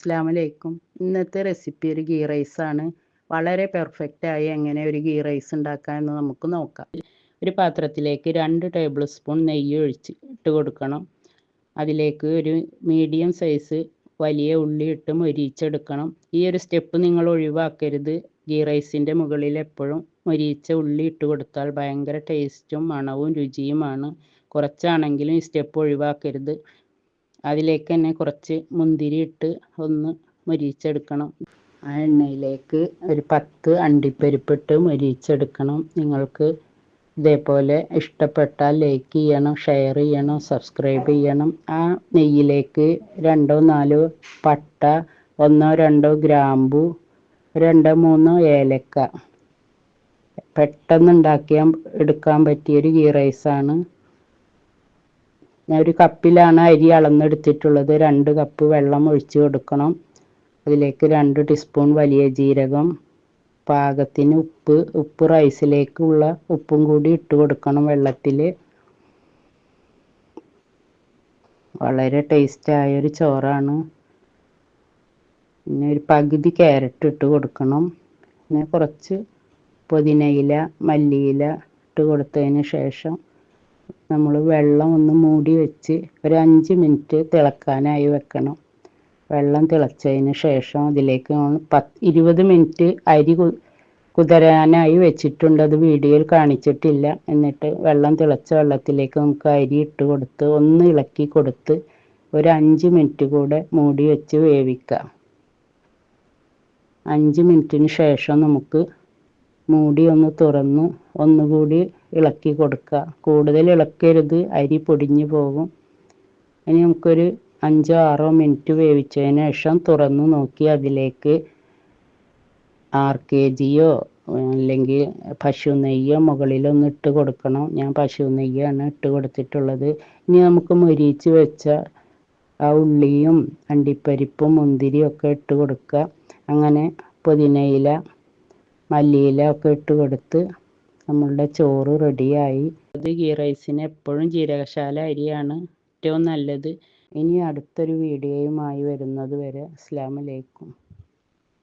അസ്സലാമലൈക്കും. ഇന്നത്തെ റെസിപ്പി ഒരു ഗീ റൈസാണ്. വളരെ പെർഫെക്റ്റായി എങ്ങനെ ഒരു ഗീ റൈസ് ഉണ്ടാക്കാമെന്ന് നമുക്ക് നോക്കാം. ഒരു പാത്രത്തിലേക്ക് 2 ടേബിൾ സ്പൂൺ നെയ്യ് ഇട്ട് കൊടുക്കണം. അതിലേക്ക് ഒരു മീഡിയം സൈസ് വലിയ ഉള്ളി ഇട്ട് മൊരിയിച്ചെടുക്കണം. ഈ ഒരു സ്റ്റെപ്പ് നിങ്ങൾ ഒഴിവാക്കരുത്. ഗീ റൈസിൻ്റെ മുകളിൽ എപ്പോഴും മൊരിയിച്ച ഉള്ളി ഇട്ട് കൊടുത്താൽ ഭയങ്കര ടേസ്റ്റും മണവും രുചിയുമാണ്. കുറച്ചാണെങ്കിലും ഈ സ്റ്റെപ്പ് ഒഴിവാക്കരുത്. അതിലേക്ക് തന്നെ കുറച്ച് മുന്തിരി ഇട്ട് ഒന്ന് മൊരിയിച്ചെടുക്കണം. ആ എണ്ണയിലേക്ക് ഒരു 10 അണ്ടിപ്പരിപ്പിട്ട് മൊരിയിച്ചെടുക്കണം. നിങ്ങൾക്ക് ഇതേപോലെ ഇഷ്ടപ്പെട്ടാൽ ലൈക്ക് ചെയ്യണം, ഷെയർ ചെയ്യണം, സബ്സ്ക്രൈബ് ചെയ്യണം. ആ നെയ്യിലേക്ക് 2-4 പട്ട, 1-2 ഗ്രാമ്പു, 2-3 ഏലക്ക. പെട്ടെന്ന് എടുക്കാൻ പറ്റിയൊരു ഗീ റൈസാണ്. ഞാൻ ഒരു കപ്പിലാണ് അരി അളന്നെടുത്തിട്ടുള്ളത്. 2 കപ്പ് വെള്ളം ഒഴിച്ച് കൊടുക്കണം. അതിലേക്ക് 2 ടീസ്പൂൺ വലിയ ജീരകം, പാകത്തിന് ഉപ്പ് റൈസിലേക്കുള്ള ഉപ്പും കൂടി ഇട്ട് കൊടുക്കണം വെള്ളത്തിൽ. വളരെ ടേസ്റ്റായൊരു ചോറാണ്. പിന്നെ ഒരു പകുതി ക്യാരറ്റ് ഇട്ട് കൊടുക്കണം. പിന്നെ കുറച്ച് പുതിനയില, മല്ലിയില ഇട്ട് കൊടുത്തതിന് ശേഷം നമ്മൾ വെള്ളം ഒന്ന് മൂടി വെച്ച് ഒരു 5 മിനിറ്റ് തിളക്കാനായി വെക്കണം. വെള്ളം തിളച്ചതിന് ശേഷം അതിലേക്ക് 20 മിനിറ്റ് അരി കുതിരാനായി വെച്ചിട്ടുണ്ട്. അത് വീഡിയോയിൽ കാണിച്ചിട്ടില്ല. എന്നിട്ട് തിളച്ച വെള്ളത്തിലേക്ക് നമുക്ക് അരി ഇട്ട് കൊടുത്ത് ഒന്ന് ഇളക്കി കൊടുത്ത് ഒരു 5 മിനിറ്റ് കൂടെ മൂടി വെച്ച് വേവിക്കാം. 5 മിനിറ്റിന് ശേഷം നമുക്ക് മൂടി ഒന്ന് തുറന്ന് ഒന്നുകൂടി ഇളക്കി കൊടുക്കുക. കൂടുതൽ ഇളക്കരുത്, അരി പൊടിഞ്ഞു പോകും. ഇനി നമുക്കൊരു 5-6 മിനിറ്റ് വേവിച്ചതിന് ശേഷം തുറന്നു നോക്കി അതിലേക്ക് RKG അല്ലെങ്കിൽ പശു നെയ്യോ മുകളിലൊന്ന് ഇട്ട് കൊടുക്കണം. ഞാൻ പശു നെയ്യാണ് ഇട്ട് കൊടുത്തിട്ടുള്ളത്. ഇനി നമുക്ക് മൊരിയിച്ച് വെച്ച ആ ഉള്ളിയും അണ്ടിപ്പരിപ്പും മുന്തിരിയും ഒക്കെ ഇട്ട് കൊടുക്കുക. അങ്ങനെ പുതിനയില, മല്ലിയില ഒക്കെ ഇട്ട് കൊടുത്ത് നമ്മളുടെ ചോറ് റെഡിയായി. ഇത് ഗീ റൈസിന് എപ്പോഴും ജീരകശാല അരിയാണ് ഏറ്റവും നല്ലത്. ഇനി അടുത്തൊരു വീഡിയോയുമായി വരുന്നത് വരെ അസ്സലാമു അലൈക്കും.